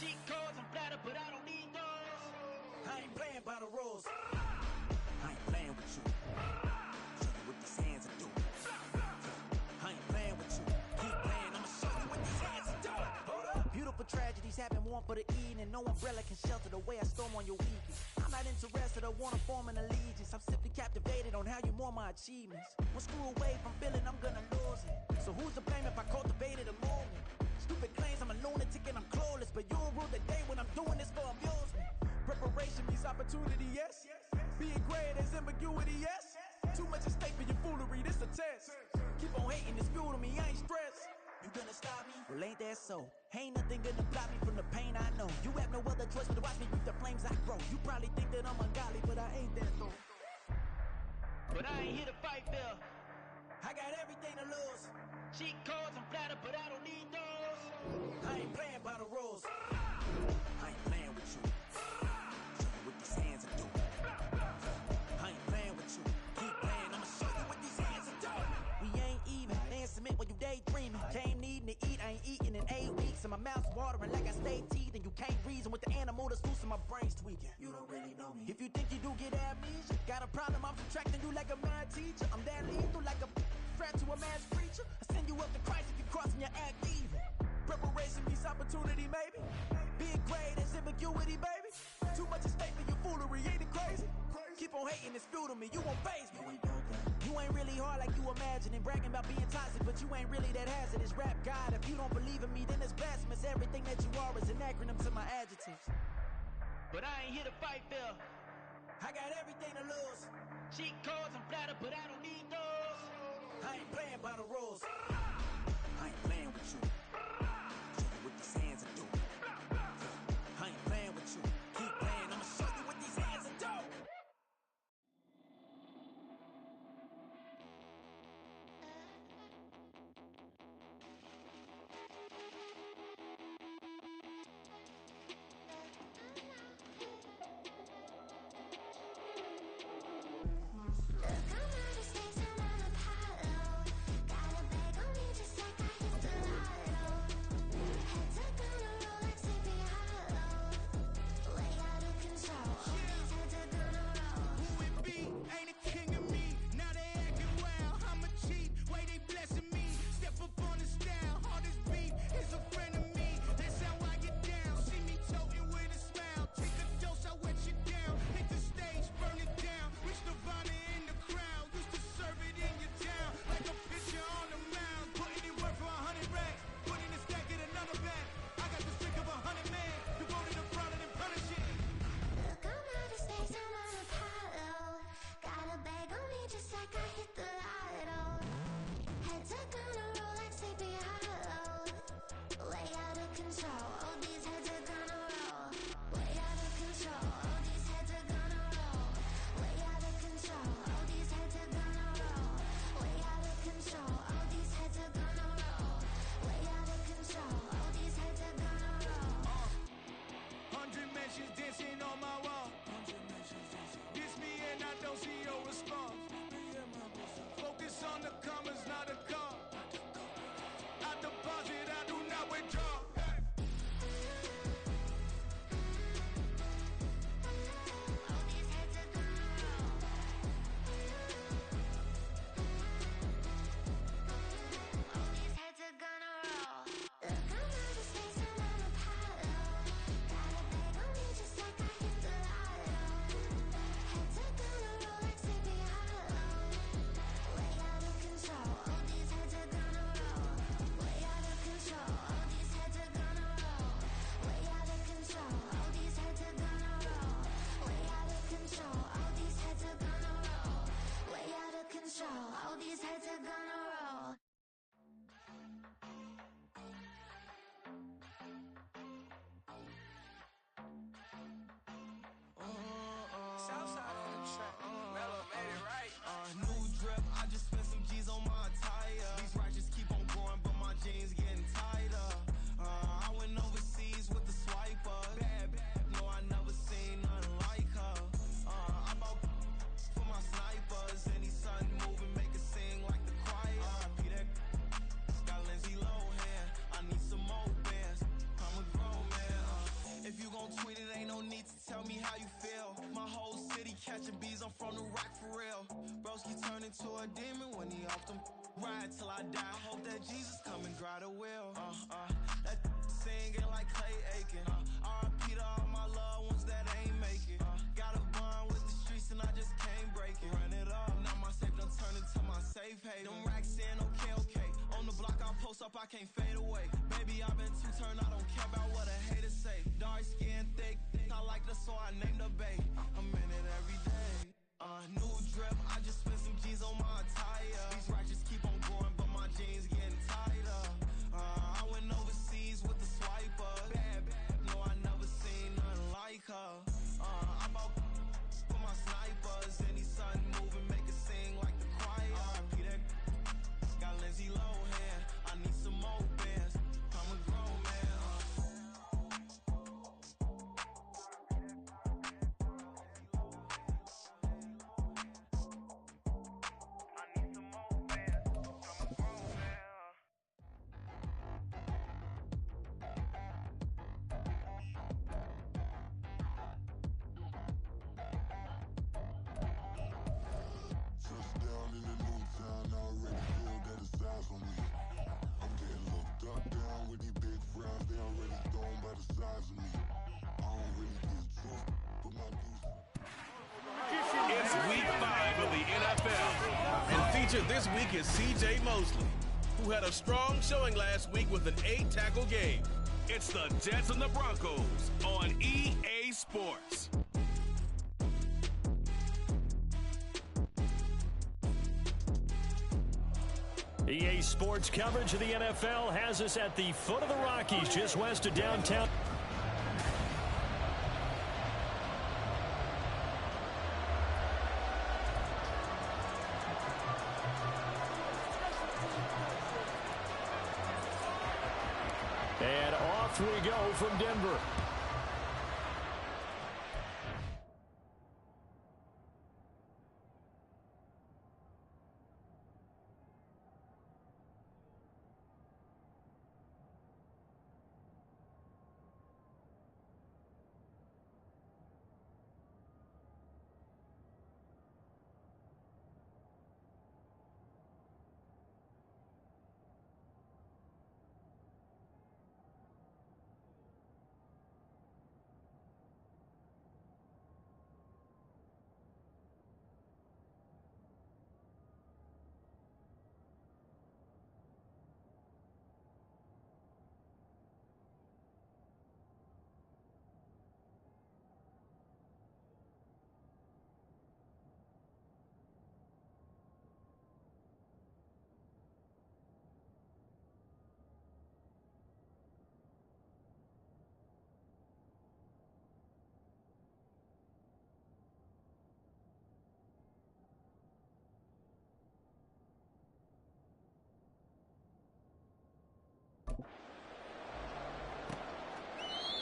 Cheat codes, I'm flattered, but I don't need those. I ain't playing by the rules. I ain't playing with you. Show you what these hands are doing. I ain't playing with you. Keep playing, I'ma show you what these hands are doing. Hold up. Beautiful tragedies happen, one for the evening. No umbrella can shelter the way I storm on your weekend. I'm not interested, I wanna form an allegiance. I'm simply captivated on how you more my achievements. One screw away from feeling I'm gonna lose it. So who's to blame if I cultivated a movement? Stupid claims I'm a lunatic and I'm clueless, but you'll rule the day when I'm doing this for amusement. Preparation means opportunity, yes. Being great is ambiguity, yes. Too much at stake for your foolery, this a test. Keep on hating, it's fuel to me, I ain't stressed. You gonna stop me? Well, ain't that so? Ain't nothing gonna block me from the pain I know. You have no other choice but to watch me reap the flames I grow. You probably think that I'm ungodly, but I ain't that though. But I ain't here to fight fair. I got everything to lose. Cheat codes, I'm flattered, but I don't need those. I ain't playing by the rules. I ain't playing with you. Show you what these hands are doing. I ain't playing with you. Keep playing, I'ma show you what these hands are doing. We ain't even. Laying cement when you daydreaming. Came needing to eat, I ain't eating in 8 weeks. And my mouth's watering like I stay teeth. And you can't reason with the animal that's loose and my brain's tweaking. You don't really know me. If you think you do get amnesia, got a problem, I'm subtracting you like a mad teacher. I'm that lethal like a threat to a mass preacher. I send you up to Christ if you crossing your act evil. Preparation means opportunity, maybe. Being great is ambiguity, baby. Too much at stake for your foolery, ain't it crazy? Keep on hating, it's fuel to me, you won't faze me. You ain't really hard like you imagining. Bragging about being toxic, but you ain't really that hazardous. Rap God, if you don't believe in me, then it's blasphemous. Everything that you are is an acronym to my adjectives. But I ain't here to fight fair. I got everything to lose. Cheat codes, I'm flattered, but I don't need those. I ain't playing by the rules. I ain't playing with you. Show you what these hands are doing. I ain't playing with you. Keep playing, I'ma show you what these hands are doing. catching bees, I'm from the rock for real. Broski turned into a demon when he off them. Ride till I die. Hope that Jesus come and grind the wheel. That singing like Clay Aiken. R.I.P. to all my loved ones that ain't make it. Got a bond with the streets and I just can't break it. Run it up, now my safe done turned into my safe haven. Them racks in, okay. On the block I post up, I can't fade away. Baby, I've been too turned, I don't care about what a hater say. Dark skin, thick, I like the so I named the bay. I'm in it every day. New drip, I just spent some G's on my attire. These ratchets keep on growing, but my jeans getting tighter. I went overseas with the swiper. Bad, no, I never seen nothing like her. I bought for my snipers. Any son moving, make it sing like the choir. R.I.P. that got Lindsay Lohan. I need some more bands. I'm a grown man. It's week 5 of the NFL. And featured this week is C.J. Mosley, who had a strong showing last week with an 8-tackle game. It's the Jets and the Broncos on EA Sports. EA Sports coverage of the NFL has us at the foot of the Rockies, just west of downtown. And off we go from Denver.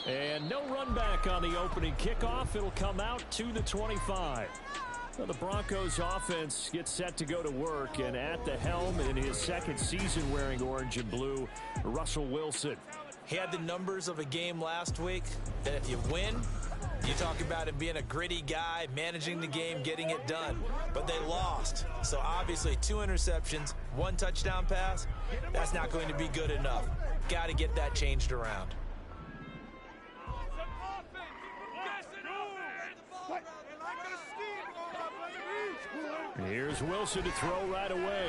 And no run back on the opening kickoff. It'll come out to the 25. Well, the Broncos offense gets set to go to work, and at the helm in his second season wearing orange and blue, Russell Wilson. He had the numbers of a game last week that if you win, you talk about him being a gritty guy, managing the game, getting it done. But they lost. So obviously 2 interceptions, 1 touchdown pass, that's not going to be good enough. Got to get that changed around. Here's Wilson to throw right away.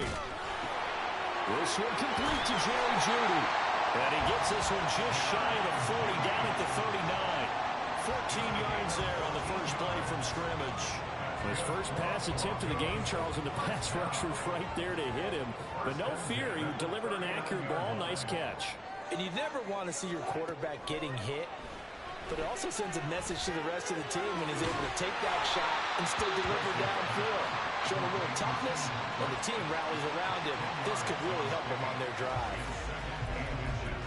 This one complete to Jerry Jeudy. And he gets this one just shy of the 40, down at the 39. 14 yards there on the first play from scrimmage. His first pass attempt of the game, Charles, and the pass rush was right there to hit him. But no fear, he delivered an accurate ball. Nice catch. And you never want to see your quarterback getting hit. But it also sends a message to the rest of the team when he's able to take that shot and still deliver downfield. Showing a little toughness, and the team rallies around him. This could really help them on their drive.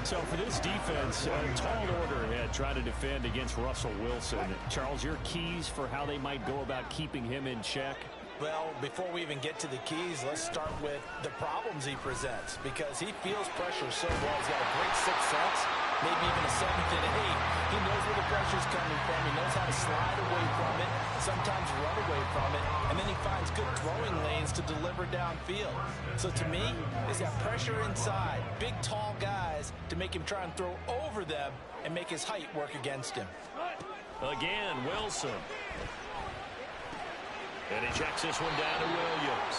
So for this defense, a tall order ahead trying to defend against Russell Wilson. Charles, your keys for how they might go about keeping him in check? Well, before we even get to the keys, let's start with the problems he presents, because he feels pressure so well. He's got a great sixth sense. He maybe even a 7th and 8. He knows where the pressure's coming from. He knows how to slide away from it, sometimes run away from it, and then he finds good throwing lanes to deliver downfield. So to me, it's that pressure inside, big, tall guys to make him try and throw over them and make his height work against him. Again, Wilson. And he checks this one down to Williams.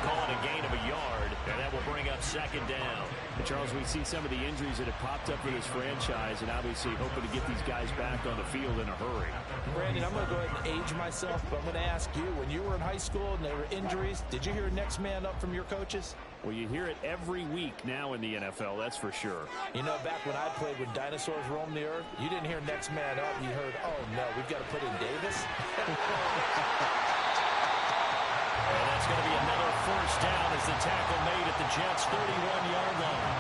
Calling a gain of a yard, and that will bring up 2nd down. And Charles, we see some of the injuries that have popped up for this franchise, and obviously hoping to get these guys back on the field in a hurry. Brandon, I'm going to go ahead and age myself, but I'm going to ask you, when you were in high school and there were injuries, did you hear next man up from your coaches? Well, you hear it every week now in the NFL, that's for sure. You know, back when I played when dinosaurs roamed the earth, you didn't hear next man up. You heard, oh, no, we've got to put in Davis. And that's going to be another 1st down as the tackle made at the Jets' 31-yard line.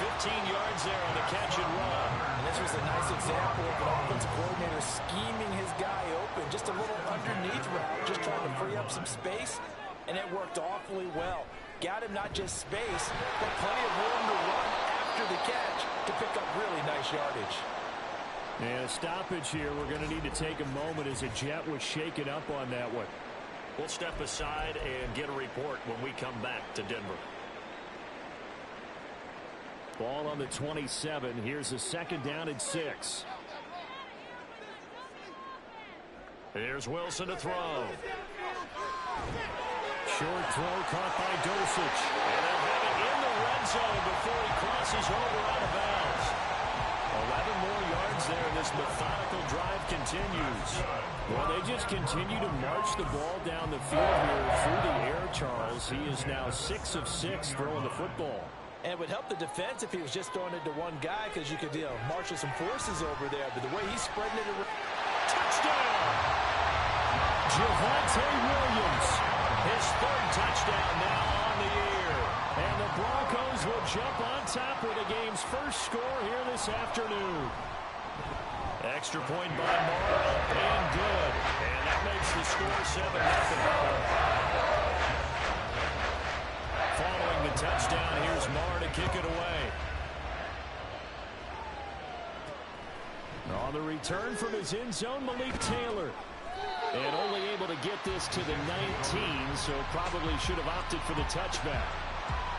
15 yards there on the catch and run. And this was a nice example of an offensive coordinator scheming his guy open. Just a little underneath route, just trying to free up some space, and it worked awfully well. Got him not just space, but plenty of room to run after the catch to pick up really nice yardage. And a stoppage here. We're going to need to take a moment as a Jet was shaken up on that one. We'll step aside and get a report when we come back to Denver. Ball on the 27. Here's a 2nd down and 6. Here's Wilson to throw. Short throw caught by Dosich. And they'll have it in the red zone before he crosses over out of bounds. 11 more yards there, and this methodical drive continues. Well, they just continue to march the ball down the field here through the air, Charles. He is now 6 of 6 throwing the football. And it would help the defense if he was just throwing it to one guy because you could, marshal some forces over there. But the way he's spreading it around. Touchdown! Javonte Williams. His 3rd touchdown now on the year. And the Broncos will jump on top with the game's first score here this afternoon. Extra point by Morrow, and good. And that makes the score 7-0. Following the touchdown, here's Marr to kick it away. On the return from his end zone, Malik Taylor. And only able to get this to the 19, so probably should have opted for the touchback.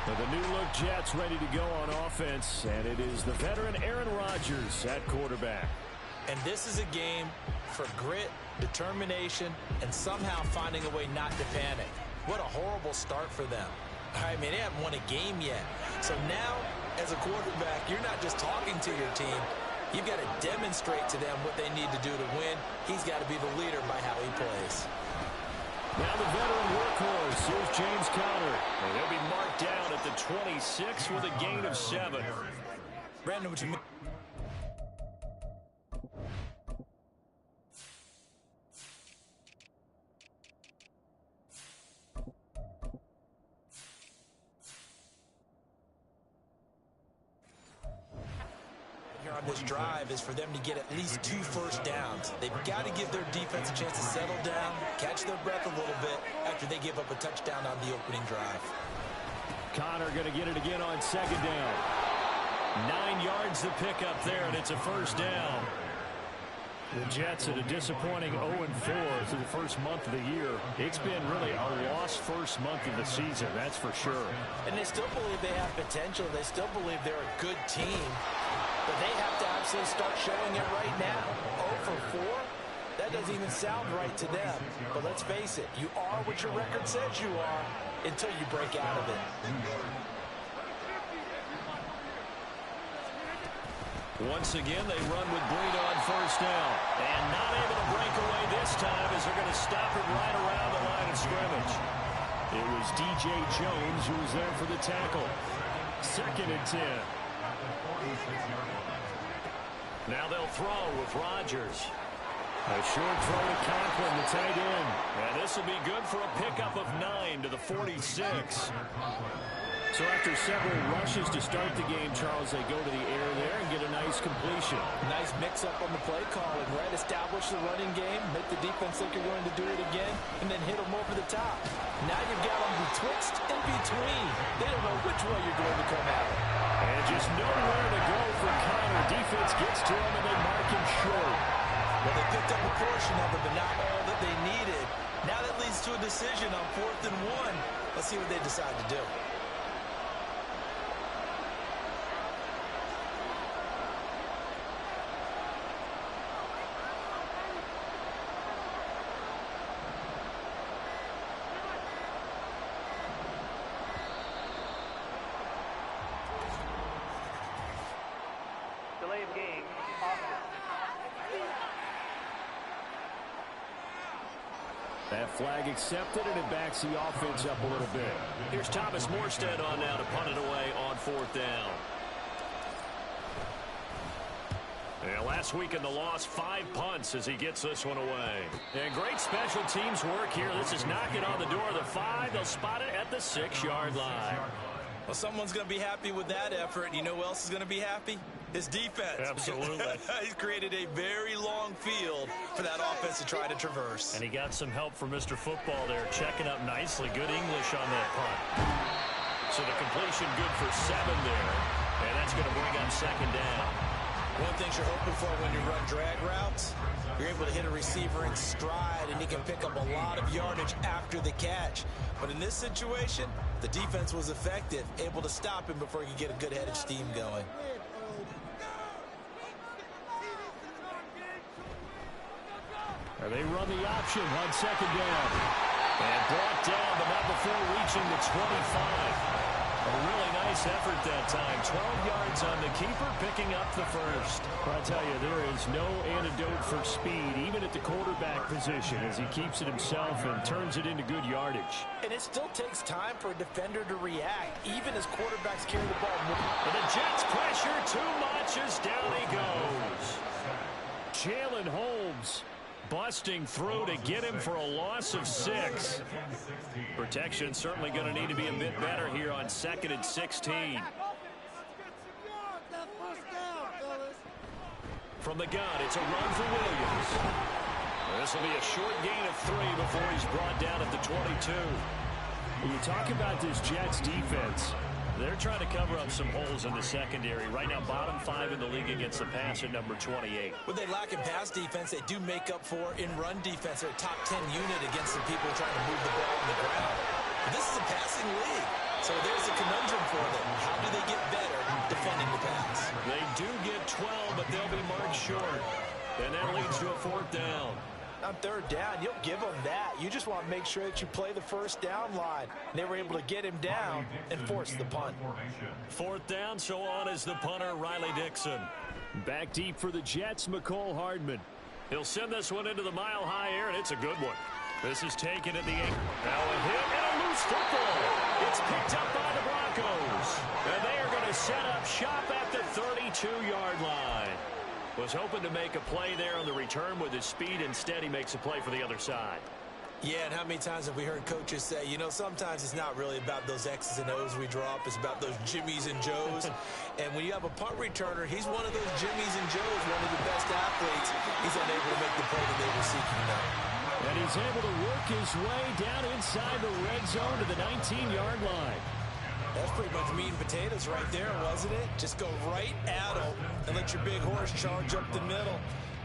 But the new-look Jets ready to go on offense, and it is the veteran Aaron Rodgers at quarterback. And this is a game for grit, determination, and somehow finding a way not to panic. What a horrible start for them. I mean, they haven't won a game yet. So now, as a quarterback, you're not just talking to your team. You've got to demonstrate to them what they need to do to win. He's got to be the leader by how he plays. Now the veteran workhorse. Here's James Conner. And he'll be marked down at the 26 with a gain of 7. Brandon, what you mean? On this drive is for them to get at least 2 first downs. They've got to give their defense a chance to settle down, catch their breath a little bit after they give up a touchdown on the opening drive. Conner going to get it again on 2nd down. 9 yards to pick up there, and it's a first down. The Jets at a disappointing 0-4 through the first month of the year. It's been really a lost first month of the season, that's for sure. And they still believe they have potential. They still believe they're a good team. But they have to absolutely start showing it right now. 0 for 4? That doesn't even sound right to them. But let's face it, you are what your record says you are until you break out of it. Once again, they run with Breida on first down. And not able to break away this time as they're going to stop it right around the line of scrimmage. It was DJ Jones who was there for the tackle. 2nd and 10. Now they'll throw with Rodgers. A short throw to Conklin, the tight end. And this will be good for a pickup of 9 to the 46. So after several rushes to start the game, Charles, they go to the air there and get a nice completion. Nice mix-up on the play calling, right? Establish the running game, make the defense think you're going to do it again, and then hit them over the top. Now you've got them betwixt and between. They don't know which way you're going to come at it. And just nowhere to go for Conner gets to him, and they mark him short. Well, they picked up a portion of it, but not all that they needed. Now that leads to a decision on 4th and 1. Let's see what they decide to do. Delay of game. That flag accepted, and it backs the offense up a little bit. Here's Thomas Morstead on now to punt it away on 4th down. Yeah, last week in the loss, 5 punts as he gets this one away. And great special teams work here. This is knocking on the door of the 5. They'll spot it at the 6-yard line. Well, someone's going to be happy with that effort. You know who else is going to be happy? His defense. Absolutely. He's created a very long field for that offense to try to traverse. And he got some help from Mr. Football there, checking up nicely. Good English on that punt. So the completion good for 7 there. And that's going to bring up 2nd down. One thing you're hoping for when you run drag routes, you're able to hit a receiver in stride, and he can pick up a lot of yardage after the catch. But in this situation, the defense was effective, able to stop him before he could get a good head of steam going. They run the option on 2nd down. And brought down, but not before reaching the 25. A really nice effort that time. 12 yards on the keeper, picking up the first. I'll tell you, there is no antidote for speed, even at the quarterback position, as he keeps it himself and turns it into good yardage. And it still takes time for a defender to react, even as quarterbacks carry the ball more. And the Jets pressure too much as down he goes. Jalen Holmes busting through to get him for a loss of 6. Protection certainly going to need to be a bit better here on 2nd and 16. From the gun, it's a run for Williams. This will be a short gain of 3 before he's brought down at the 22. When you talk about this Jets defense, they're trying to cover up some holes in the secondary. Right now, bottom 5 in the league against the pass at number 28. What they lack in pass defense, they do make up for in run defense. They're a top 10 unit against the people trying to move the ball on the ground. But this is a passing league, so there's a conundrum for them. How do they get better defending the pass? They do get 12, but they'll be marked short. And that leads to a 4th down. On 3rd down, you'll give them that. You just want to make sure that you play the 1st down line. They were able to get him down and force the punt. 4th down, so on is the punter, Riley Dixon. back deep for the Jets, McCole Hardman. He'll send this one into the mile-high air, and it's a good one. This is taken at the 8. Now a hit and a loose football. It's picked up by the Broncos. And they are going to set up shop at the 32-yard line. Was hoping to make a play there on the return with his speed. Instead, he makes a play for the other side. Yeah, and how many times have we heard coaches say, you know, sometimes it's not really about those X's and O's we drop. It's about those Jimmies and Joes. And when you have a punt returner, he's one of those Jimmies and Joes, one of the best athletes. He's unable to make the play that they were seeking now. And he's able to work his way down inside the red zone to the 19-yard line. That's pretty much meat and potatoes right there, wasn't it? Just go right at him and let your big horse charge up the middle.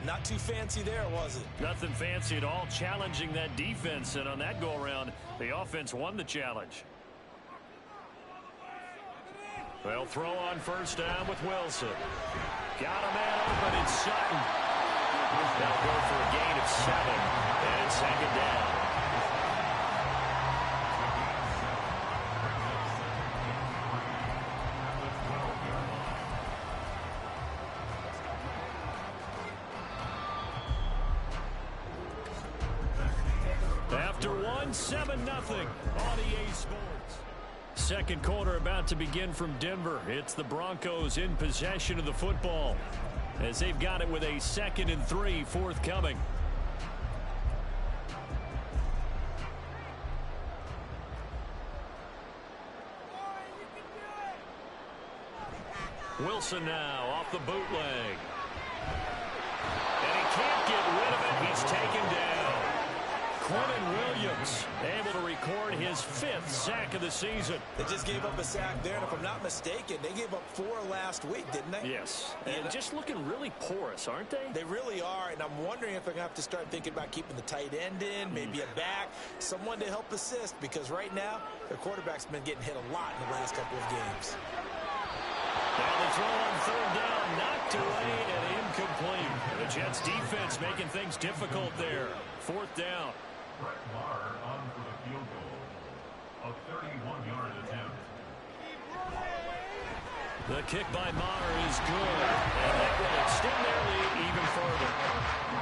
Not too fancy there, was it? Nothing fancy at all, challenging that defense. And on that go-around, the offense won the challenge. They'll throw on first down with Wilson. Got a man open, it's Sutton. They'll go for a gain of 7, and second down. After 1, 7-0 on EA Sports. Second quarter about to begin from Denver. It's the Broncos in possession of the football as they've got it with a 2nd and 3 forthcoming. Wilson now off the bootleg. And he can't get rid of it. He's taken down. Quinnen Williams able to record his 5th sack of the season. They just gave up a sack there, and if I'm not mistaken, they gave up 4 last week, didn't they? Yes, and just looking really porous, aren't they? They really are, and I'm wondering if they're going to have to start thinking about keeping the tight end in, maybe a back, someone to help assist, because right now, their quarterback's been getting hit a lot in the last couple of games. Now the throw on 3rd down, knocked away and incomplete. The Jets defense making things difficult there. 4th down. Brett Maher on for the field goal. A 31-yard attempt. The kick by Maher is good, and that will extend their lead even further.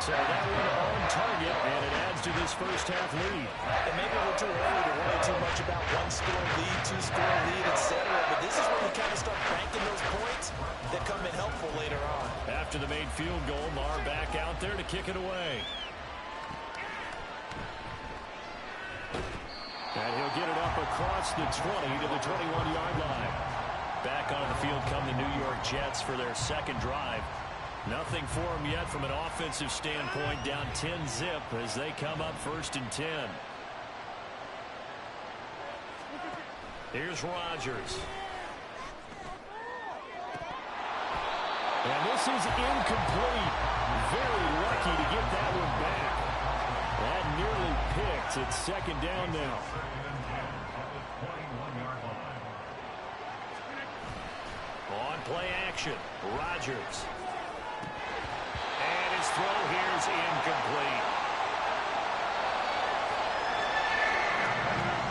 So that one on target, and it adds to this first half lead. And maybe we're too early to worry too much about 1-score lead, 2-score lead, etc. But this is where you kind of start banking those points that come in helpful later on. After the made field goal, Maher back out there to kick it away. And he'll get it up across the 20 to the 21-yard line. Back on the field come the New York Jets for their 2nd drive. Nothing for them yet from an offensive standpoint, down 10-zip as they come up 1st and 10. Here's Rodgers. And this is incomplete. Very lucky to get that one back. That nearly picked. It's 2nd down now. On play action, Rodgers. And his throw here is incomplete.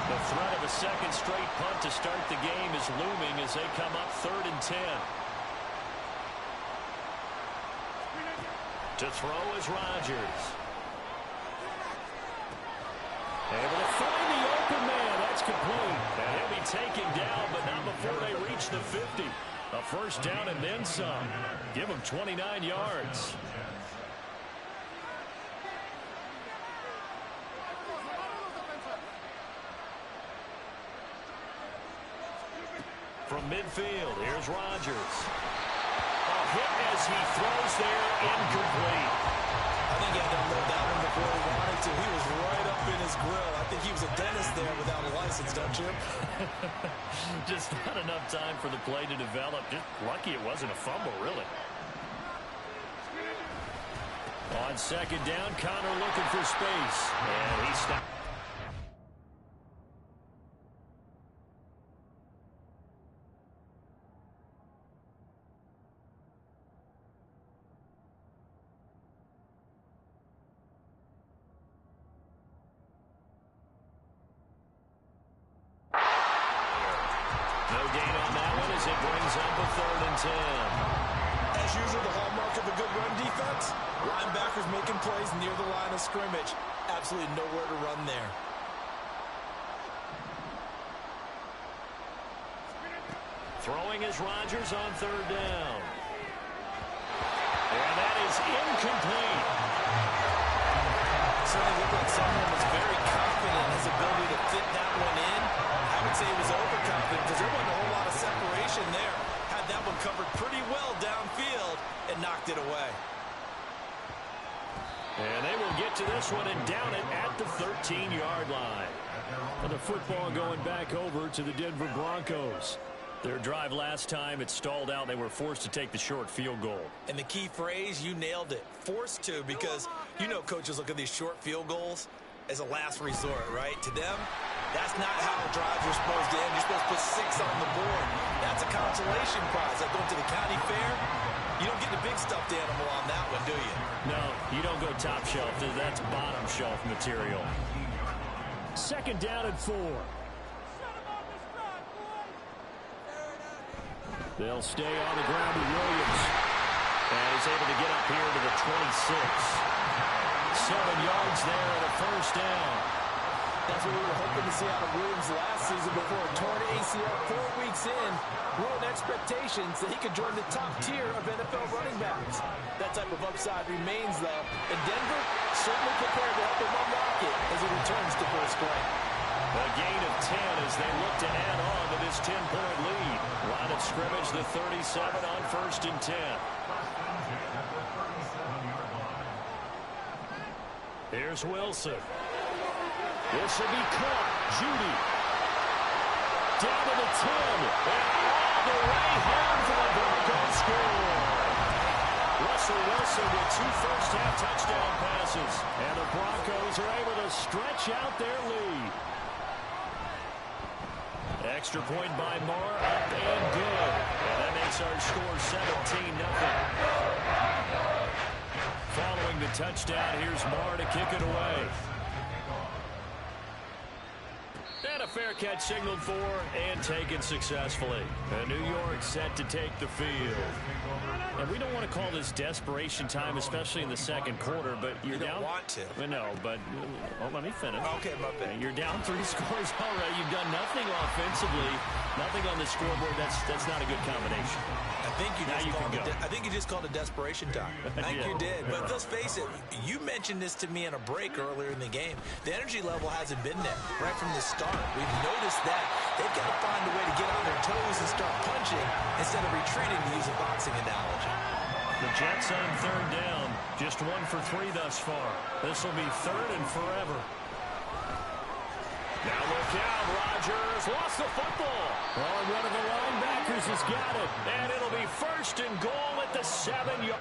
The threat of a 2nd straight punt to start the game is looming as they come up 3rd and 10. To throw is Rodgers. Able to find the open man. That's complete. And he'll be taken down, but not before they reach the 50. A 1st down and then some. Give him 29 yards. From midfield, here's Rodgers. A hit as he throws there, incomplete. I think he had to unload that one before he wanted to. He was right up in his grill. I think he was a dentist there without a license, don't you? Just not enough time for the play to develop. Just lucky it wasn't a fumble, really. On 2nd down, Connor looking for space. And he stopped. It brings up a 3rd and 10. As usual, the hallmark of a good run defense, linebackers making plays near the line of scrimmage. Absolutely nowhere to run there. Throwing is Rodgers on 3rd down. And that is incomplete. Certainly looked like someone was very confident in his ability to fit that one in. I would say he was overconfident because there wasn't a whole lot of separation there. Had that one covered pretty well downfield and knocked it away. And they will get to this one and down it at the 13-yard line. And the football going back over to the Denver Broncos. Their drive last time, it stalled out. They were forced to take the short field goal. And the key phrase, you nailed it, forced to, because you know coaches look at these short field goals as a last resort, right? To them, that's not how drives are supposed to end. You're supposed to put 6 on the board. That's a consolation prize. Like going to the county fair, you don't get the big stuffed animal on that one, do you? No, you don't go top shelf. That's bottom shelf material. 2nd down and 4. They'll stay on the ground with Williams. And he's able to get up here to the 26. 7 yards there and a 1st down. That's what we were hoping to see out of Williams last season before a torn ACL 4 weeks in. Ruined expectations that he could join the top tier of NFL running backs. That type of upside remains, though. And Denver certainly prepared to help him unlock it as he returns to full strength. A gain of 10 as they look to add on to this 10-point lead. Line of scrimmage, the 37 on 1st and 10. Here's Wilson. This will be caught. Judy. Down to the 10. And all the way home for the Broncos score. Russell Wilson with 2 first-half touchdown passes. And the Broncos are able to stretch out their lead. Extra point by Marr, up and good. And that makes our score 17-0. Following the touchdown, here's Marr to kick it away. And a fair catch signaled for and taken successfully. And New York set to take the field. And we don't want to call this desperation time, especially in the second quarter, but you're down. You don't want to. No, but let me finish. Okay, my bad. You're down 3 scores already. You've done nothing offensively, nothing on the scoreboard. That's not a good combination. I think you just called it desperation time. I think you did. But let's face it, you mentioned this to me in a break earlier in the game. The energy level hasn't been there right from the start. We've noticed that. They've got to find a way to get on their toes and start punching instead of retreating, to use a boxing analogy. The Jets on 3rd down. Just 1 for 3 thus far. This will be 3rd and forever. Now look out, Rodgers lost the football. Oh, one of the linebackers has got it. And it'll be 1st and goal at the 7-yard.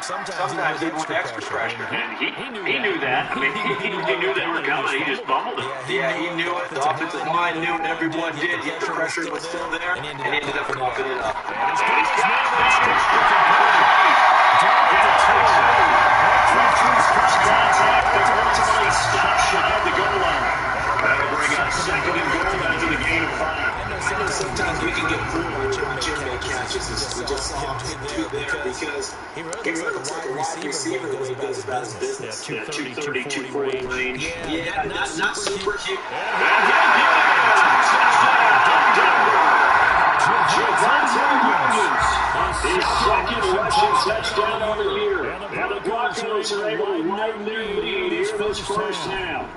Sometimes he went extra pressure. And he knew that. I mean, he knew they were coming. He just bumbled it. Yeah, he knew it. The offensive line knew it. Everyone did. Yet the pressure was still there, and he ended up coughing it up. Stop shy of the goal line. That'll bring up second and goal into the game of 5. I know sometimes we can get fooled by Jim make catches. We just saw him do there because he really looks like a wide receiver the way he goes about his business. 230, 240 range. Yeah, not super cute. His second rushing touchdown of the year. And the Broncos are able to widen their lead here this first half.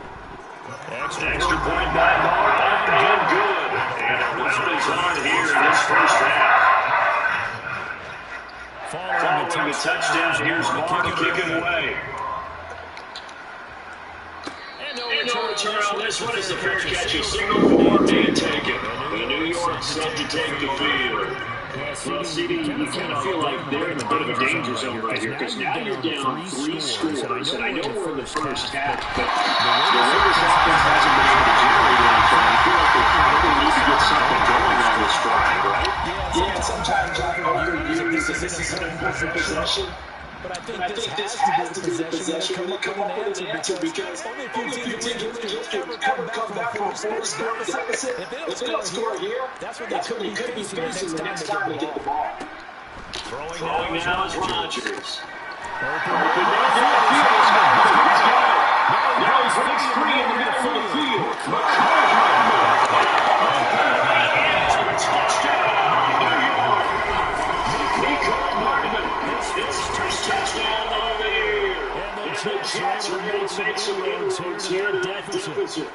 Extra point by Barr, and good. And it weapons on here in this first half. Following the touchdown, here's Barr to kick it away. And no return on this one as the fair catch is signaled for being taken. The New York set to take the field. Well, CD, you kind of feel like they're in a bit of a danger zone right here because now you're down 3 scores. And I know we're in the first half, but the Raiders offense hasn't been able to generate anything. I feel like they probably need to get something going on this drive, right? Yeah, sometimes this is a perfect possession. But I think this has to be the possession when they come up with an answer because only a few teams can ever come back from a 4-score deficit. If they don't score here, that's what they could be facing the next time they get the ball. Throwing now is Rodgers. Now he's fixed free in the middle of the field. His first touchdown of the year. And the Jets are going to make some inroads here to that deficit.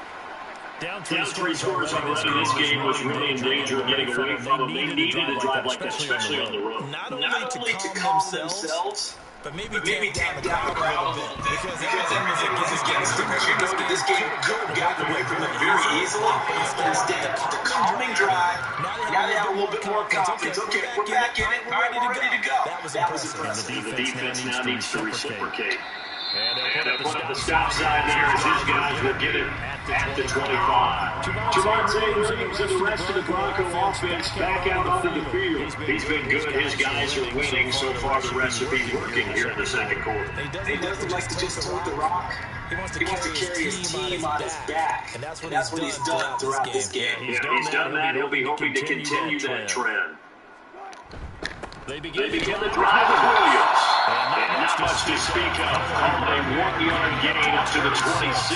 Down 3 scores already. This game was really in danger of getting away from them. They needed a drive like that, especially on the road. Not only to calm themselves, but maybe tamp down the crowd a little bit. Because everything was against them. This game could have gotten away from them very easily. Instead, the calming drive, now they have a little bit more confidence. Okay, we're back in it. All right, we're ready to go. That was impressive. And the defense now needs to reciprocate. And they'll put up the stop sign there as his guys will get it at the 25. Javonte Williams and the rest of the Bronco offense back out onto the field. He's been good. His guys are winning so far. The recipe working here in the second quarter. He doesn't like to just hold the rock. He wants to carry his team on his back. And that's what he's done throughout this game. Yeah, he's done that. He'll be hoping to continue that trend. They begin the drive with Williams. And not much to speak of. A 1-yard gain up to the 26.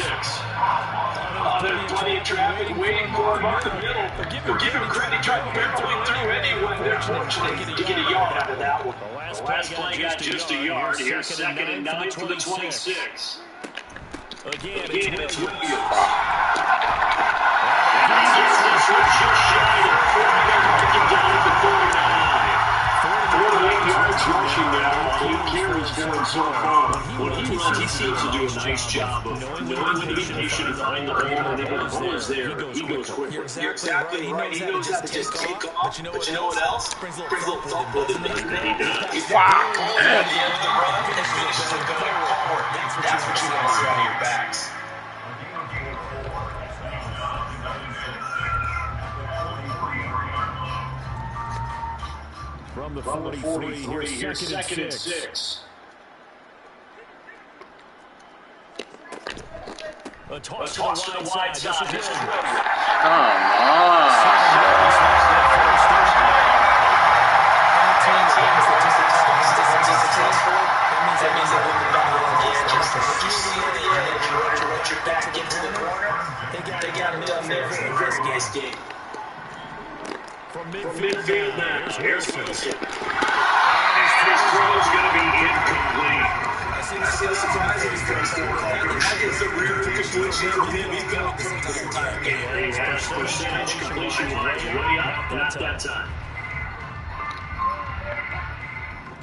There's plenty of traffic waiting for him up the middle. We'll give him credit. He tried barreling through anyway. They're fortunate to get a yard out of that one. The last play got just a yard. Here's 2nd and 9 for the 26. Again, it's Williams. And he gets this one just shy of 40, taken down at the 49. 48 yards rushing now, 8 carries for him so far. When he runs, he seems to do a nice job of knowing when to be patient and find the hole, and if the hole is there, he goes quickly. You're exactly right. He knows how to just take off, but you know what else? Brings a little thump with it. He does. He's back. And at the end of the run, finishes it going forward. That's what you want to see on your backs. From the 43, here's 2nd and 6. A toss to the wide side. This is Williams. That means that when you're back on the edge, you see the edge, you let your back into the corner. They got it done there. Very nice game. From midfield now, here's Wilson. His throw is going to be incomplete. see the surprise in his face there, Carter. That is the rare completion from him he got this entire game. His percentage completion wise, way up, not that time.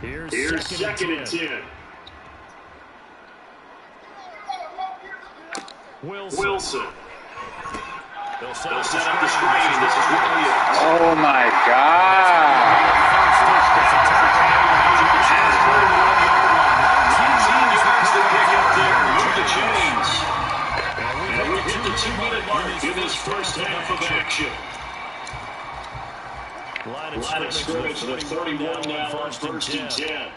Here's second and 10. Wilson. They'll set up the screen. This is Williams. Oh my God. 19 yards to pick up there. Move the chains. And we hit the 2-minute mark in this first half of action. Line of scrimmage to the 31 now on first and 10.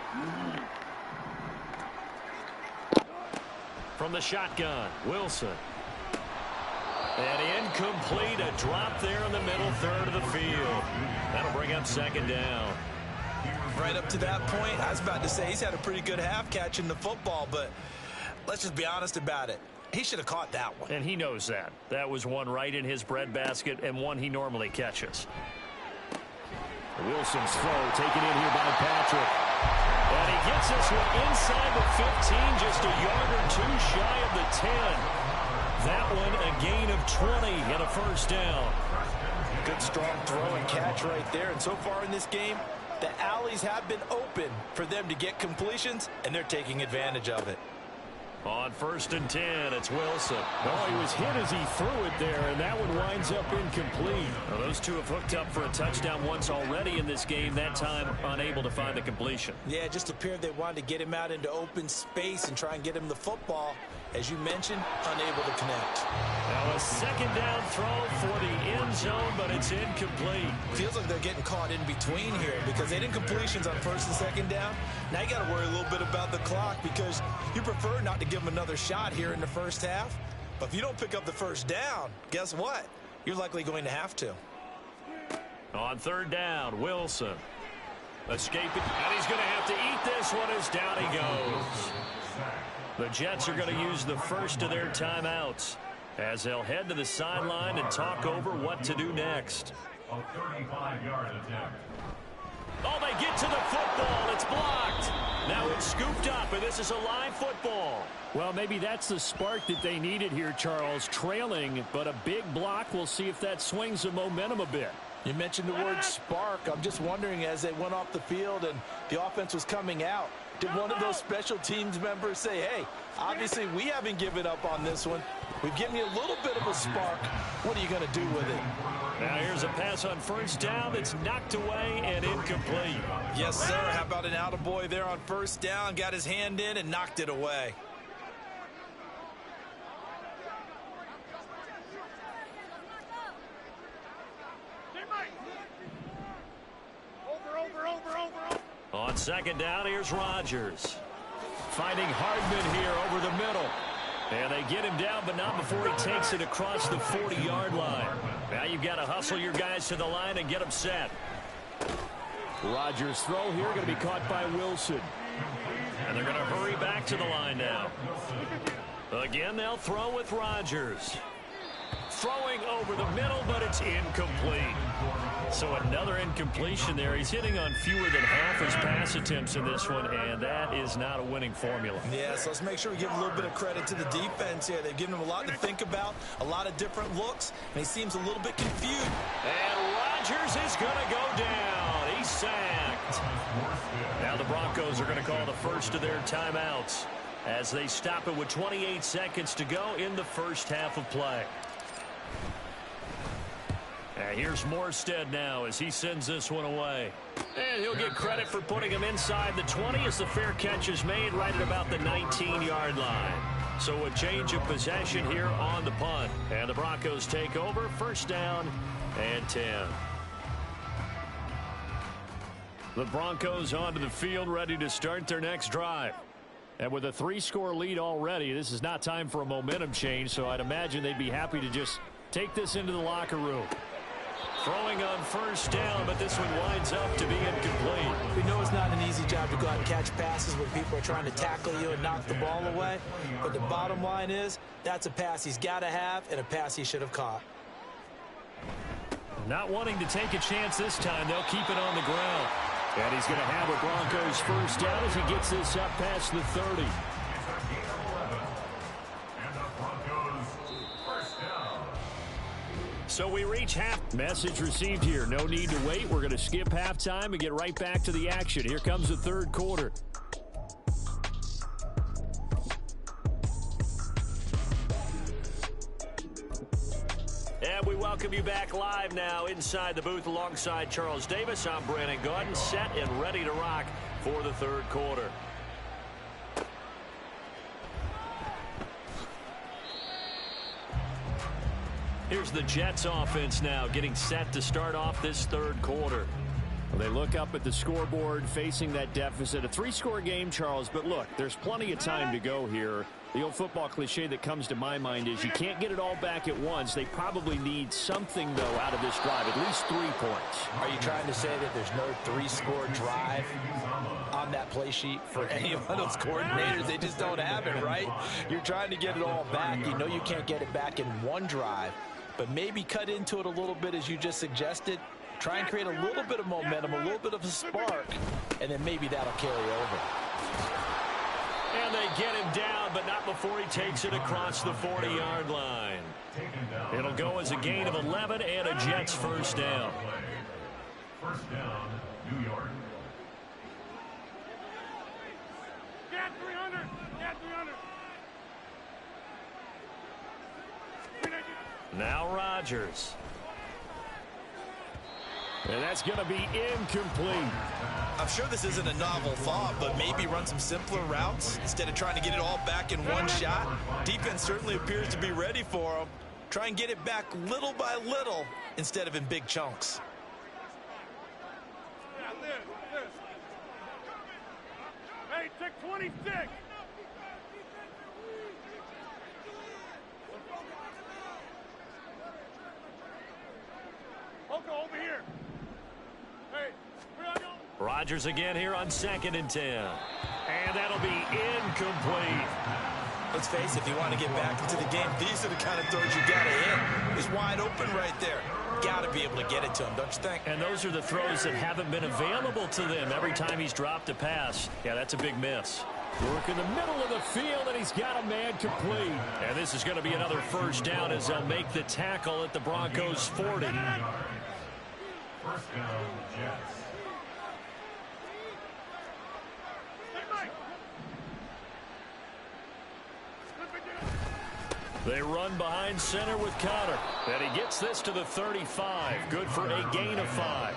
From the shotgun, Wilson. And incomplete, a drop there in the middle third of the field. That'll bring up second down. Right up to that point, I was about to say he's had a pretty good half catching the football, but let's just be honest about it. He should have caught that one. And he knows that. That was one right in his breadbasket and one he normally catches. Wilson's throw taken in here by Patrick. And he gets this one inside the 15, just a yard or two shy of the 10. That one a gain of 20 and a first down. Good strong throw and catch right there. And so far in this game, the alleys have been open for them to get completions, and they're taking advantage of it. On first and 10, it's Wilson. Oh, he was hit as he threw it there, and that one winds up incomplete. Well, those two have hooked up for a touchdown once already in this game, that time unable to find the completion. Yeah, it just appeared they wanted to get him out into open space and try and get him the football. As you mentioned, unable to connect. Now a second down throw for the end zone, but it's incomplete. Feels like they're getting caught in between here because they did completions on first and second down. Now you got to worry a little bit about the clock because you prefer not to give them another shot here in the first half. But if you don't pick up the first down, guess what? You're likely going to have to. On third down, Wilson. Escaping, and he's going to have to eat this one as down he goes. The Jets are going to use the first of their timeouts as they'll head to the sideline and talk over what to do next. A 35-yard attempt. Oh, they get to the football. It's blocked. Now it's scooped up, and this is a live football. Well, maybe that's the spark that they needed here, Charles. Trailing, but a big block. We'll see if that swings the momentum a bit. You mentioned the word spark. I'm just wondering, as they went off the field and the offense was coming out, did one of those special teams members say, hey, obviously we haven't given up on this one. We've given you a little bit of a spark. What are you going to do with it? Now here's a pass on first down that's knocked away and incomplete. Yes, sir. How about an attaboy there on first down? Got his hand in and knocked it away. On second down, here's Rodgers. Finding Hardman here over the middle. And they get him down, but not before he takes it across the 40-yard line. Now you've got to hustle your guys to the line and get them set. Rodgers' throw here going to be caught by Wilson. And they're going to hurry back to the line now. Again, they'll throw with Rodgers. Throwing over the middle, but it's incomplete. So another incompletion there. He's hitting on fewer than half his pass attempts in this one, and that is not a winning formula. Yeah, so let's make sure we give a little bit of credit to the defense here. They've given him a lot to think about, a lot of different looks, and he seems a little bit confused. And Rodgers is going to go down. He's sacked. Now the Broncos are going to call the first of their timeouts as they stop it with 28 seconds to go in the first half of play. And here's Morstead now as he sends this one away. And he'll get credit for putting him inside the 20 as the fair catch is made right at about the 19-yard line. So a change of possession here on the punt. And the Broncos take over, first down and 10. The Broncos onto the field ready to start their next drive. And with a 3-score lead already, this is not time for a momentum change, so I'd imagine they'd be happy to just take this into the locker room. Throwing on first down, but this one winds up to be incomplete. We know it's not an easy job to go out and catch passes when people are trying to tackle you and knock the ball away. But the bottom line is, that's a pass he's got to have and a pass he should have caught. Not wanting to take a chance this time, they'll keep it on the ground. And he's going to have a Broncos first down as he gets this up past the 30. So we reach half. Message received here. No need to wait. We're going to skip halftime and get right back to the action. Here comes the third quarter. And we welcome you back live now inside the booth alongside Charles Davis. I'm Brandon Gaudin, set and ready to rock for the third quarter. Here's the Jets offense now getting set to start off this third quarter. Well, they look up at the scoreboard facing that deficit. A 3-score game, Charles, but look, there's plenty of time to go here. The old football cliche that comes to my mind is you can't get it all back at once. They probably need something, though, out of this drive, at least 3 points. Are you trying to say that there's no 3-score drive on that play sheet for any of those coordinators? They just don't have it, right? You're trying to get it all back. You know you can't get it back in one drive, but maybe cut into it a little bit as you just suggested. Try and create a little bit of momentum, a little bit of a spark, and then maybe that'll carry over. And they get him down, but not before he takes it across the 40-yard line. It'll go as a gain of 11 and a Jets first down. First down, New York. Get 300! Get 300! Now Rodgers. And that's going to be incomplete. I'm sure this isn't a novel thought, but maybe run some simpler routes instead of trying to get it all back in one shot. Defense certainly appears to be ready for them. Try and get it back little by little instead of in big chunks. Hey, take 26! Okay, over here. Hey, where are you? Rodgers again here on 2nd and 10. And that'll be incomplete. Let's face it, if you want to get back into the game, these are the kind of throws you got to hit. He's wide open right there. Got to be able to get it to him, don't you think? And those are the throws that haven't been available to them every time he's dropped a pass. Yeah, that's a big miss. Work in the middle of the field, and he's got a man complete. And this is going to be another first down as they'll make the tackle at the Broncos' 40. First down, Jets. They run behind center with Connor. And he gets this to the 35. Good for a gain of 5.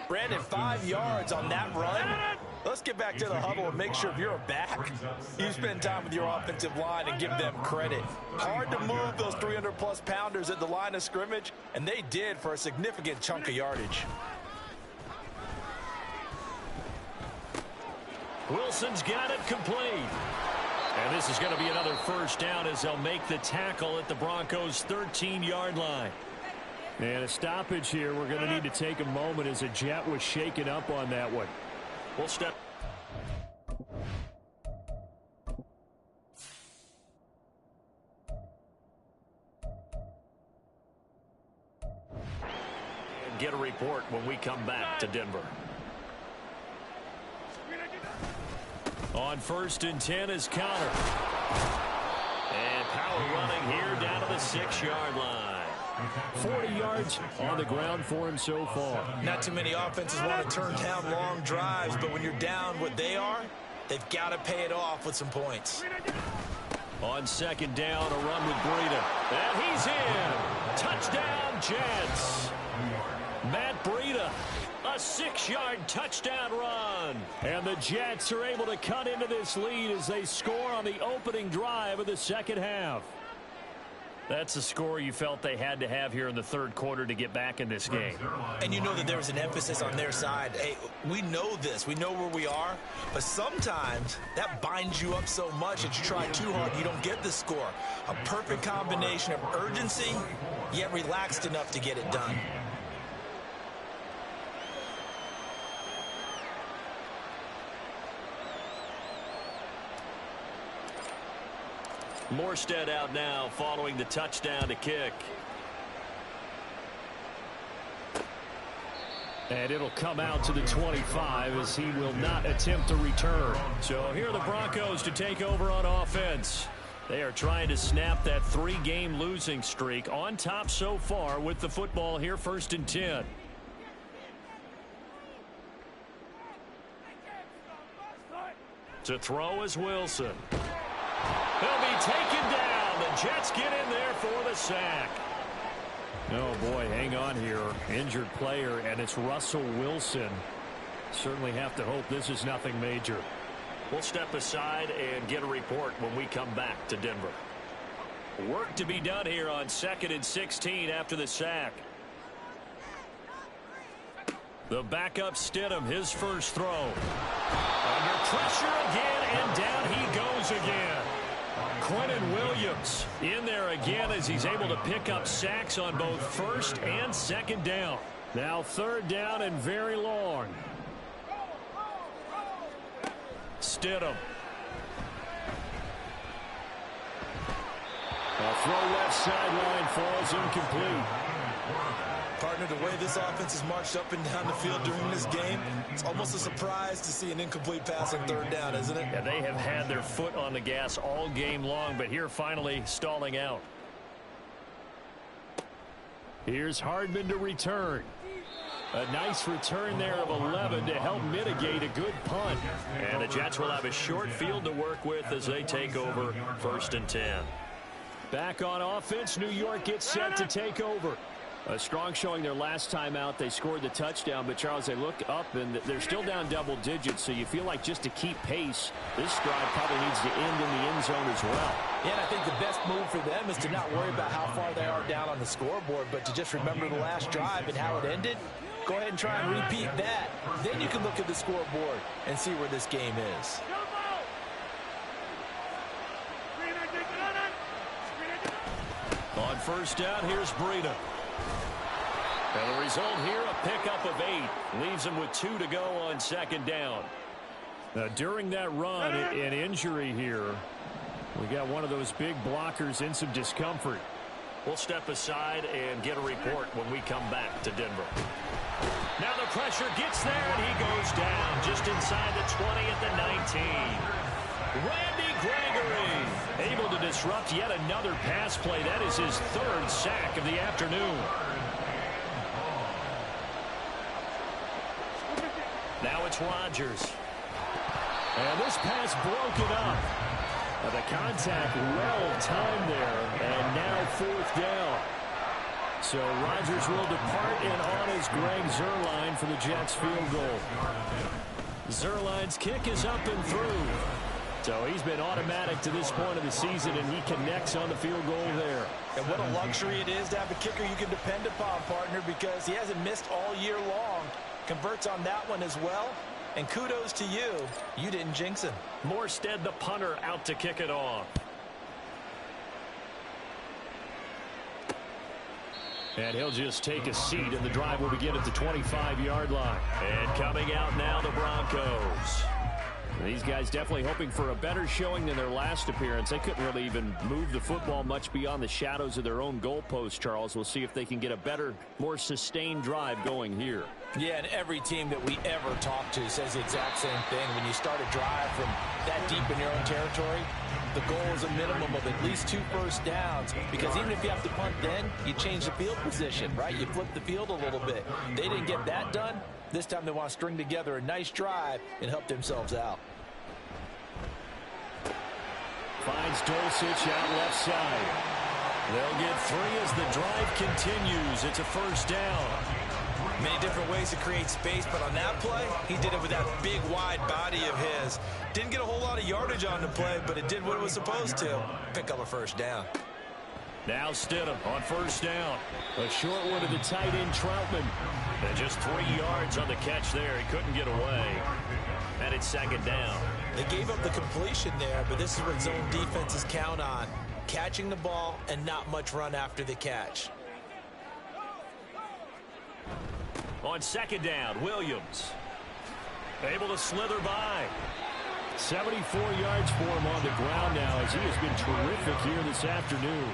Brandon, 5 yards on that run. Let's get back to the huddle and make sure if you're a back, you spend time with your offensive line and give them credit. Hard to move those 300-plus pounders at the line of scrimmage, and they did for a significant chunk of yardage. Wilson's got it complete. And this is going to be another first down as they'll make the tackle at the Broncos' 13-yard line. And a stoppage here. We're going to need to take a moment as a Jet was shaken up on that one. We'll step. And get a report when we come back to Denver. On 1st and 10 is Connor. And power running here down to the 6-yard line. 40 yards on the ground for him so far. Not too many offenses want to turn down long drives, but when you're down what they are, they've got to pay it off with some points. On 2nd down, a run with Breida. And he's in. Touchdown, Jets. Matt Breida. A 6-yard touchdown run. And the Jets are able to cut into this lead as they score on the opening drive of the second half. That's a score you felt they had to have here in the third quarter to get back in this game. And you know that there was an emphasis on their side. Hey, we know this. We know where we are. But sometimes that binds you up so much that you try too hard, you don't get the score. A perfect combination of urgency, yet relaxed enough to get it done. Morstead out now following the touchdown to kick. And it'll come out to the 25 as he will not attempt to return. So here are the Broncos to take over on offense. They are trying to snap that 3-game losing streak. On top so far with the football here, 1st and 10. To throw is Wilson. He'll be taken down. The Jets get in there for the sack. Oh, boy, hang on here. Injured player, and it's Russell Wilson. Certainly have to hope this is nothing major. We'll step aside and get a report when we come back to Denver. Work to be done here on 2nd and 16 after the sack. The backup Stidham, his first throw. Under pressure again, and down he goes again. Quentin Williams in there again as he's able to pick up sacks on both 1st and 2nd down. Now 3rd down and very long. Stidham. A throw left sideline falls incomplete. Partner, the way this offense has marched up and down the field during this game, it's almost a surprise to see an incomplete pass on 3rd down, isn't it? Yeah, they have had their foot on the gas all game long, but here finally stalling out. Here's Hardman to return. A nice return there of 11 to help mitigate a good punt. And the Jets will have a short field to work with as they take over 1st and 10. Back on offense, New York gets set to take over. A strong showing their last time out. They scored the touchdown, but Charles, they look up and they're still down double digits, so you feel like just to keep pace, this drive probably needs to end in the end zone as well. Yeah, and I think the best move for them is to not worry about how far they are down on the scoreboard, but to just remember the last drive and how it ended. Go ahead and try and repeat that. Then you can look at the scoreboard and see where this game is. On 1st down, here's Breida. And the result here, a pickup of 8. Leaves him with 2 to go on 2nd down. Now, during that run, an injury here. We got one of those big blockers in some discomfort. We'll step aside and get a report when we come back to Denver. Now the pressure gets there, and he goes down just inside the 20 at the 19. Randy Gregory able to disrupt yet another pass play. That is his 3rd sack of the afternoon. Now it's Rodgers. And this pass broken up. The contact well timed there, and now 4th down. So Rodgers will depart, and on is Greg Zuerlein for the Jets field goal. Zuerlein's kick is up and through. So he's been automatic to this point of the season, and he connects on the field goal there. And what a luxury it is to have a kicker you can depend upon, partner, because he hasn't missed all year long. Converts on that one as well. And kudos to you. You didn't jinx him. Morstead, the punter, out to kick it off. And he'll just take a seat, and the drive will begin at the 25-yard line. And coming out now, the Broncos. These guys definitely hoping for a better showing than their last appearance. They couldn't really even move the football much beyond the shadows of their own goalpost, Charles. We'll see if they can get a better, more sustained drive going here. Yeah, and every team that we ever talk to says the exact same thing. When you start a drive from that deep in your own territory, the goal is a minimum of at least 2 first downs, because even if you have to punt then, you change the field position, right? You flip the field a little bit. They didn't get that done. This time they want to string together a nice drive and help themselves out. Finds Dulcich out left side. They'll get 3 as the drive continues. It's a 1st down. Many different ways to create space, but on that play, he did it with that big, wide body of his. Didn't get a whole lot of yardage on the play, but it did what it was supposed to. Pick up a 1st down. Now Stidham on 1st down. A short one to the tight end, Troutman. And just 3 yards on the catch there. He couldn't get away. And it's 2nd down. They gave up the completion there, but this is what zone defenses count on. Catching the ball and not much run after the catch. On 2nd down, Williams. Able to slither by. 74 yards for him on the ground now as he has been terrific here this afternoon.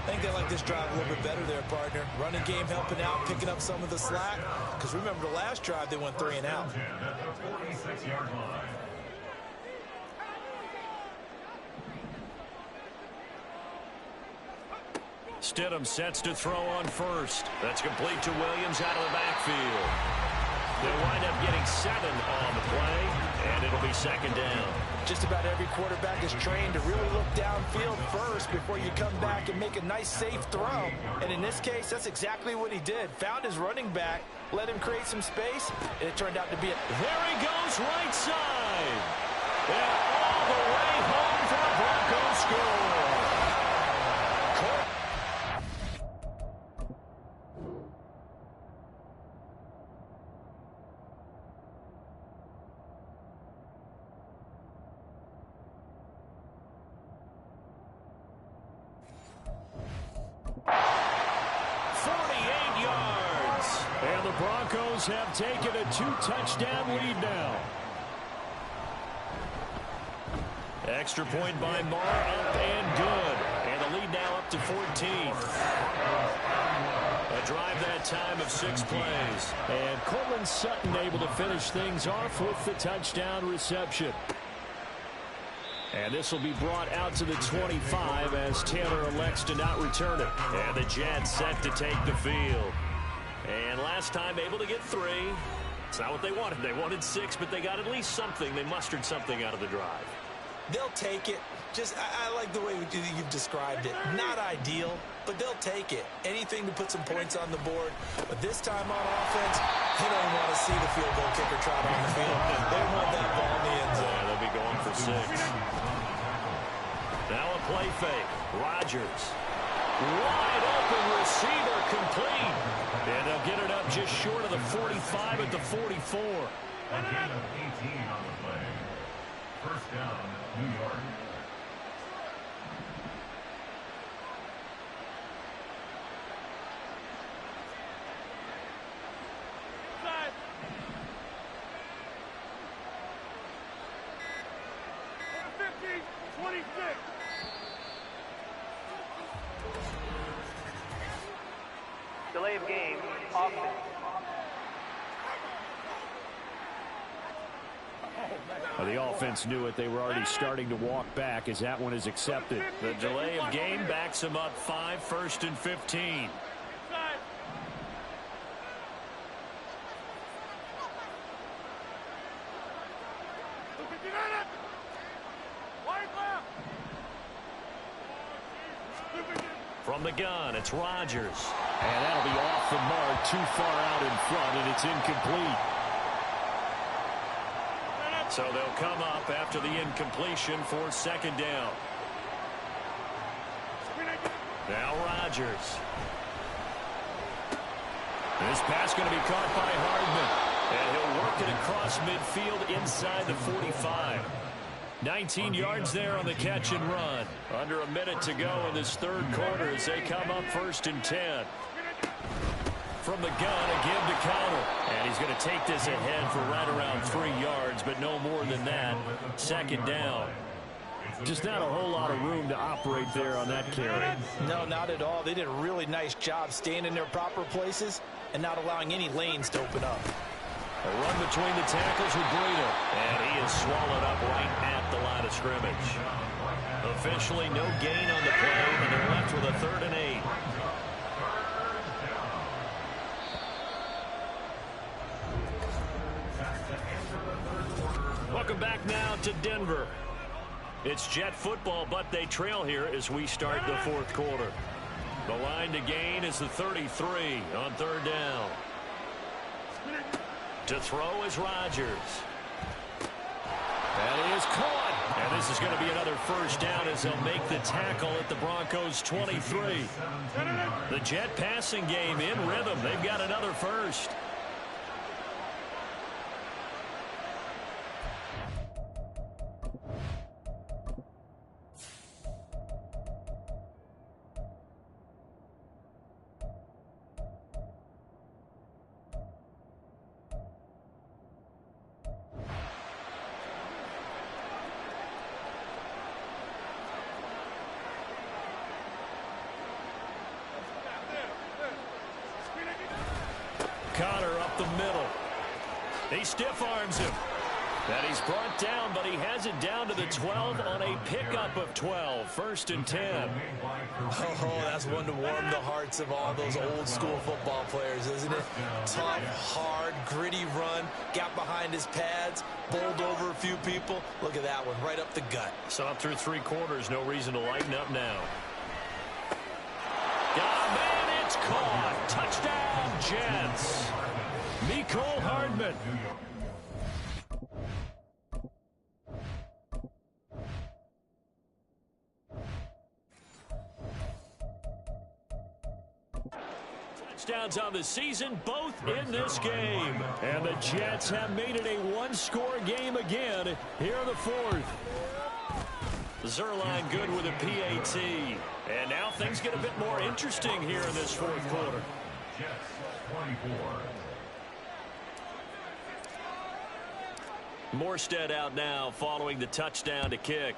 I think they like this drive a little bit better there, partner. Running game helping out, picking up some of the slack. Because remember the last drive, they went 3 and out. Stidham sets to throw on first. That's complete to Williams out of the backfield. They'll wind up getting 7 on the play, and it'll be second down. Just about every quarterback is trained to really look downfield first before you come back and make a nice, safe throw. And in this case, that's exactly what he did. Found his running back, let him create some space, and it turned out to be a... There he goes, right side. And all the way home for the Broncos score. Broncos have taken a 2-touchdown lead now. Extra point by Marr, up and good. And the lead now up to 14. A drive that time of 6 plays. And Cortland Sutton able to finish things off with the touchdown reception. And this will be brought out to the 25 as Taylor elects to not return it. And the Jets set to take the field. And last time able to get 3. It's not what they wanted. They wanted 6, but they got at least something. They mustered something out of the drive. They'll take it. I like the way you've described it. Not ideal, but they'll take it. Anything to put some points on the board. But this time on offense, they don't want to see the field goal kicker trot on the field. They want that ball in the end zone. Yeah, they'll be going for 6. Now a play fake. Rodgers. Wide open receiver complete. And they'll get it up just short of the 45 at the 44. A gain of 18 on the play. First down, New York. Side. 15, 26. Delay of game, offense. The offense knew it. They were already starting to walk back as that one is accepted. The delay of game backs them up 5, 1st and 15. From the gun, it's Rodgers. And that'll be off the mark, too far out in front, and it's incomplete. So they'll come up after the incompletion for second down. Now Rodgers. This pass going to be caught by Hardman. And he'll work it across midfield inside the 45. 19 yards there on the catch and run. Under a minute to go in this third quarter as they come up 1st and 10. From the gun, a give to Connell. And he's going to take this ahead for right around 3 yards, but no more than that. Second down. Just not a whole lot of room to operate there on that carry. No, not at all. They did a really nice job staying in their proper places and not allowing any lanes to open up. A run between the tackles with Breida. And he is swallowed up right at the line of scrimmage. Officially no gain on the play, and they're left with a 3rd and 8. Welcome back now to Denver. It's Jet football, but they trail here as we start the 4th quarter. The line to gain is the 33 on 3rd down. To throw is Rodgers. That is caught. And this is going to be another first down as they'll make the tackle at the Broncos 23. The Jet passing game in rhythm. They've got another first. Connor up the middle. He stiff arms him. And he's brought down, but he has it down to the 12 on a pickup of 12. 1st and 10. Oh, that's one to warm the hearts of all those old school football players, isn't it? Tough, hard, gritty run. Got behind his pads, bowled over a few people. Look at that one, right up the gut. So up through 3 quarters, no reason to lighten up now. Man, it's caught. Touchdown, Jets. Mecole Hardman. Touchdowns on the season, both in this game. And the Jets have made it a 1-score game again here in the 4th. Zerline good with a PAT. And now things get a bit more interesting here in this 4th quarter. Jets 24. Morstead out now following the touchdown to kick.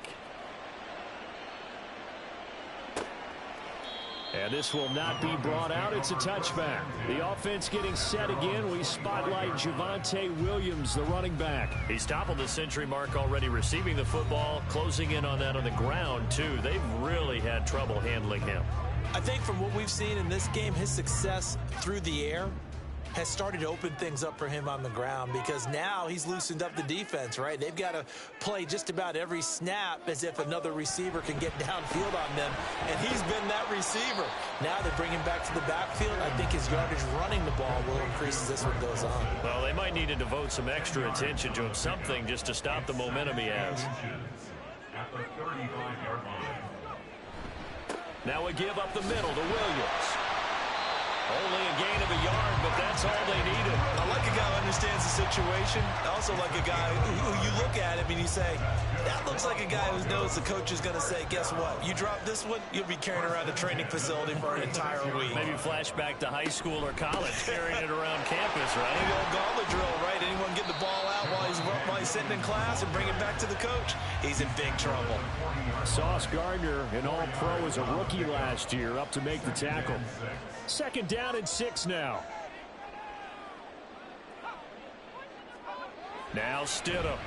And this will not be brought out. It's a touchback. The offense getting set again. We spotlight Javonte Williams, the running back. He's toppled the century mark already receiving the football, closing in on that on the ground, too. They've really had trouble handling him. I think from what we've seen in this game, his success through the air has started to open things up for him on the ground, because now he's loosened up the defense, right? They've got to play just about every snap as if another receiver can get downfield on them, and he's been that receiver. Now they bring him back to the backfield. I think his yardage running the ball will increase as this one goes on. Well, they might need to devote some extra attention to him, something just to stop the momentum he has. At the 35-yard line. Now a give up the middle to Williams. Only a gain of a yard, but that's all they needed. I like a guy who understands the situation. I also like a guy who you look at him and you say, that looks like a guy who knows the coach is going to say, guess what? You drop this one, you'll be carrying around a training facility for an entire week. Maybe flashback to high school or college, carrying it around campus, right? Maybe old gauntlet drill, right? Anyone get the ball out while he's sitting in class and bring it back to the coach? He's in big trouble. Sauce Gardner, an all-pro as a rookie last year, up to make the tackle. 2nd down and 6 now. Now Stidham.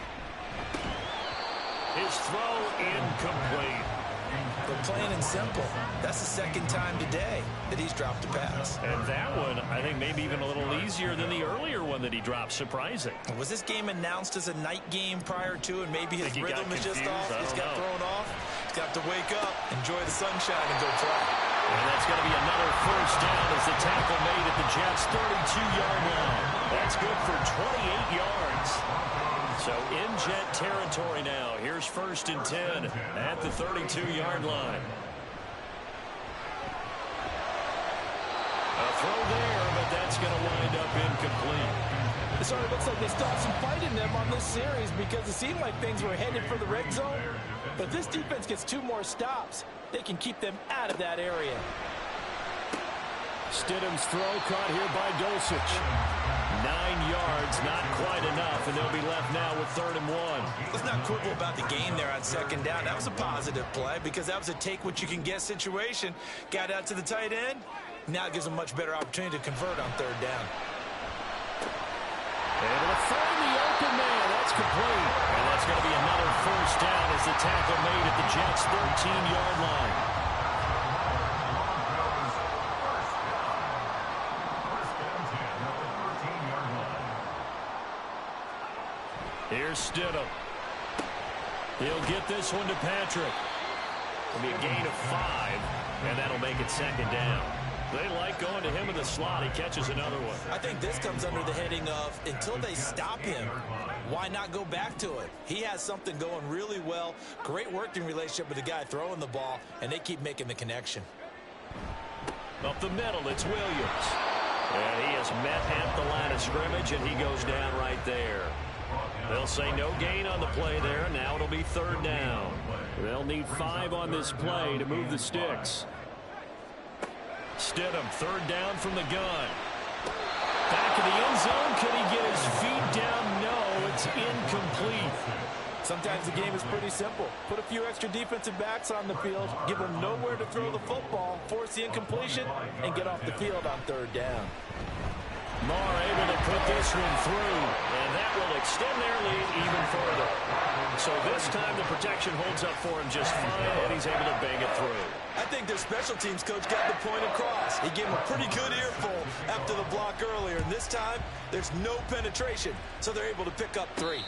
His throw incomplete. But plain and simple, that's the 2nd time today that he's dropped a pass. And that one, I think, maybe even a little easier than the earlier one that he dropped. Surprising. Was this game announced as a night game prior to, and maybe his rhythm is just off? He's got thrown off. He's got to wake up, enjoy the sunshine, and go play. And that's going to be another 1st down as the tackle made at the Jets' 32-yard line. That's good for 28 yards. So in Jet territory now. Here's 1st and 10 at the 32-yard line. A throw there, but that's going to wind up incomplete. It sort of looks like they still have some fight in them on this series, because it seemed like things were headed for the red zone. But this defense gets 2 more stops. They can keep them out of that area. Stidham's throw caught here by Dulcich. 9 yards, not quite enough, and they'll be left now with 3rd and 1. Let's not quibble about the game there on 2nd down. That was a positive play, because that was a take-what-you-can-get situation. Got out to the tight end. Now it gives them much better opportunity to convert on 3rd down. Able to find the open man. That's complete. And that's going to be another 1st down as the tackle made at the Jets' 13-yard line. Here's Stidham. He'll get this one to Patrick. It'll be a gain of 5, and that'll make it 2nd down. They like going to him in the slot. He catches another one. I think this comes under the heading of, until they stop him, why not go back to it? He has something going really well. Great working relationship with the guy throwing the ball, and they keep making the connection. Up the middle, it's Williams. And he is met at the line of scrimmage, and he goes down right there. They'll say no gain on the play there. Now it'll be 3rd down. They'll need 5 on this play to move the sticks. Stidham, 3rd down from the gun. Back in the end zone. Can he get his feet down? No, it's incomplete. Sometimes the game is pretty simple. Put a few extra defensive backs on the field, give them nowhere to throw the football, force the incompletion, and get off the field on 3rd down. Marr able to put this one through, and that will extend their lead even further. So this time the protection holds up for him just fine, and he's able to bang it through. I think their special teams coach got the point across. He gave him a pretty good earful after the block earlier, and this time there's no penetration, so they're able to pick up 3.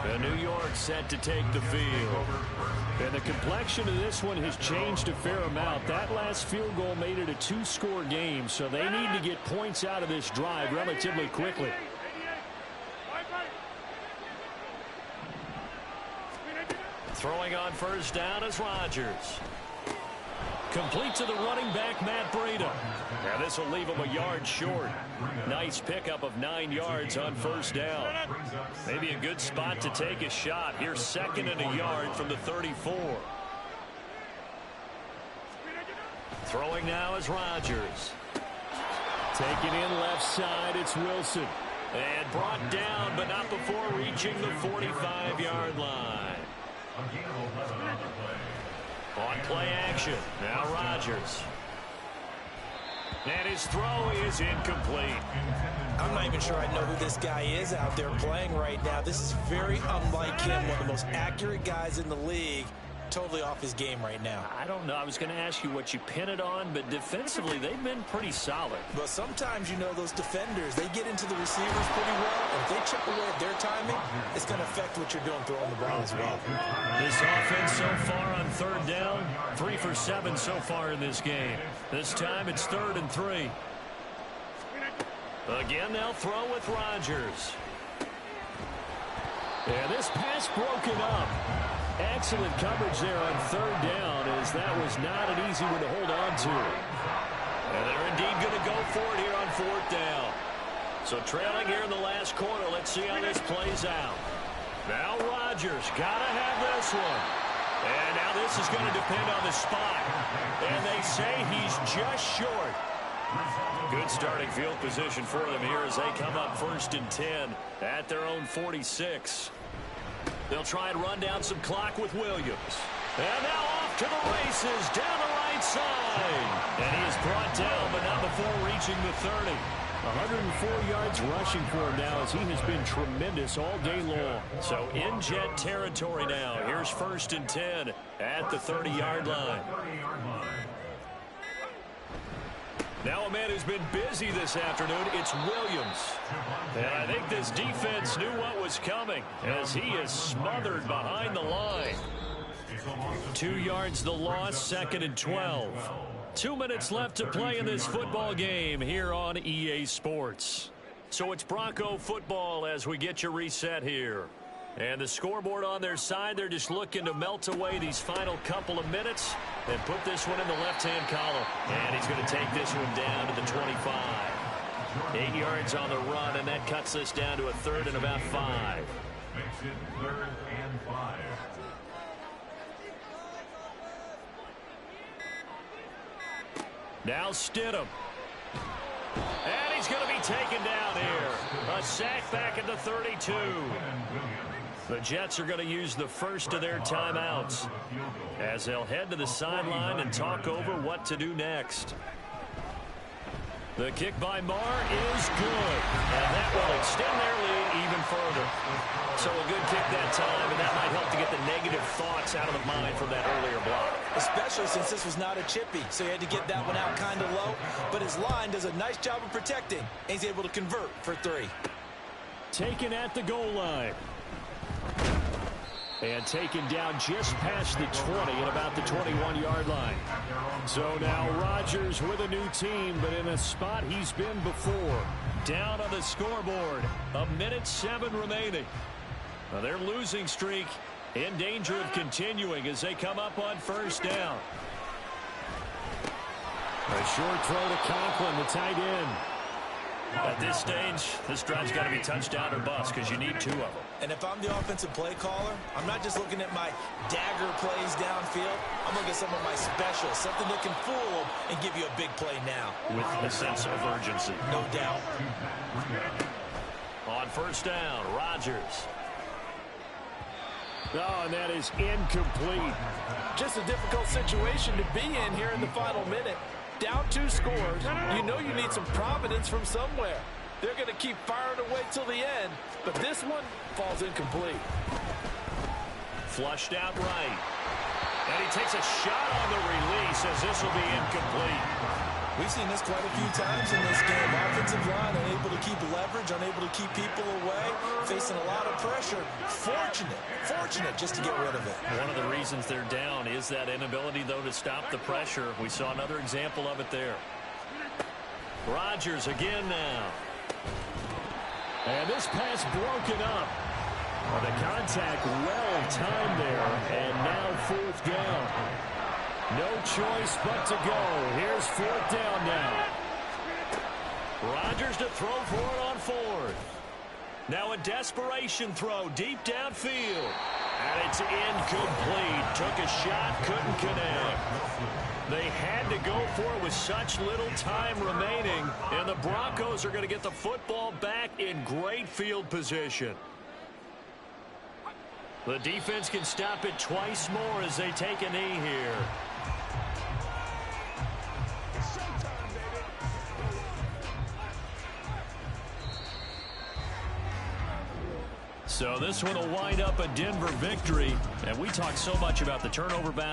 And New York set to take the field. And the complexion of this one has changed a fair amount. That last field goal made it a 2-score game, so they need to get points out of this drive relatively quickly. Throwing on first down is Rodgers. Complete to the running back, Matt Breida. Now this will leave him a yard short. Nice pickup of 9 yards on first down. Maybe a good spot to take a shot. Here's 2nd and a yard from the 34. Throwing now is Rodgers. Taking in left side, it's Wilson. And brought down, but not before reaching the 45-yard line. On play action, now Rodgers. And his throw is incomplete. I'm not even sure I know who this guy is out there playing right now. This is very unlike him, one of the most accurate guys in the league. Totally off his game right now. I don't know. I was going to ask you what you pin it on, but defensively, they've been pretty solid. But sometimes, you know, those defenders, they get into the receivers pretty well. And if they chip away at their timing, it's going to affect what you're doing throwing the ball as well. This offense so far on 3rd down, 3 for 7 so far in this game. This time it's 3rd and 3. Again, they'll throw with Rodgers. And this pass broken up. Excellent coverage there on 3rd down, as that was not an easy one to hold on to. And they're indeed going to go for it here on 4th down. So trailing here in the last quarter, let's see how this plays out. Now Rodgers got to have this one. And now this is going to depend on the spot. And they say he's just short. Good starting field position for them here as they come up 1st and 10 at their own 46. They'll try and run down some clock with Williams. And now off to the races down the right side. And he is brought down, but not before reaching the 30. 104 yards rushing for him now, as he has been tremendous all day long. So in jet territory now. Here's 1st and 10 at the 30-yard line. Now a man who's been busy this afternoon, it's Williams. And I think this defense knew what was coming as he is smothered behind the line. 2 yards the loss, 2nd and 12. 2 minutes left to play in this football game here on EA Sports. So it's Bronco football as we get you reset here. And the scoreboard on their side, they're just looking to melt away these final couple of minutes and put this one in the left-hand column. And he's going to take this one down to the 25. 8 yards on the run, and that cuts this down to a 3rd and about 5. Makes it 3rd and 5. Now Stidham. And he's going to be taken down here. A sack back at the 32. The Jets are going to use the first of their timeouts as they'll head to the sideline and talk over what to do next. The kick by Marr is good, and that will extend their lead even further. So a good kick that time, and that might help to get the negative thoughts out of the mind from that earlier block. Especially since this was not a chippy, so he had to get that one out kind of low. But his line does a nice job of protecting, and he's able to convert for 3. Taken at the goal line. And taken down just past the 20 at about the 21-yard line. So now Rodgers with a new team, but in a spot he's been before. Down on the scoreboard, 1:07 remaining. Now their losing streak in danger of continuing as they come up on first down. A short throw to Conklin, the tight end. At this stage, this drive's got to be touchdown or bust because you need 2 of them. And if I'm the offensive play caller, I'm not just looking at my dagger plays downfield. I'm looking at some of my specials, something that can fool them and give you a big play now. With a sense of urgency. No doubt. On first down, Rodgers. Oh, and that is incomplete. Just a difficult situation to be in here in the final minute. Down 2 scores, you know you need some providence from somewhere. They're going to keep firing away till the end, but this one falls incomplete. Flushed out right. And he takes a shot on the release as this will be incomplete. We've seen this quite a few times in this game. Offensive line unable to keep leverage, unable to keep people away, facing a lot of pressure. Fortunate just to get rid of it. One of the reasons they're down is that inability, though, to stop the pressure. We saw another example of it there. Rodgers again now. And this pass broken up. Well, the contact well timed there, and now 4th down. No choice but to go. Here's 4th down now. Rodgers to throw for it on 4th. Now a desperation throw deep downfield. And it's incomplete. Took a shot, couldn't connect. They had to go for it with such little time remaining, and the Broncos are going to get the football back in great field position. The defense can stop it twice more as they take a knee here. So this one will wind up a Denver victory, and we talk so much about the turnover battle.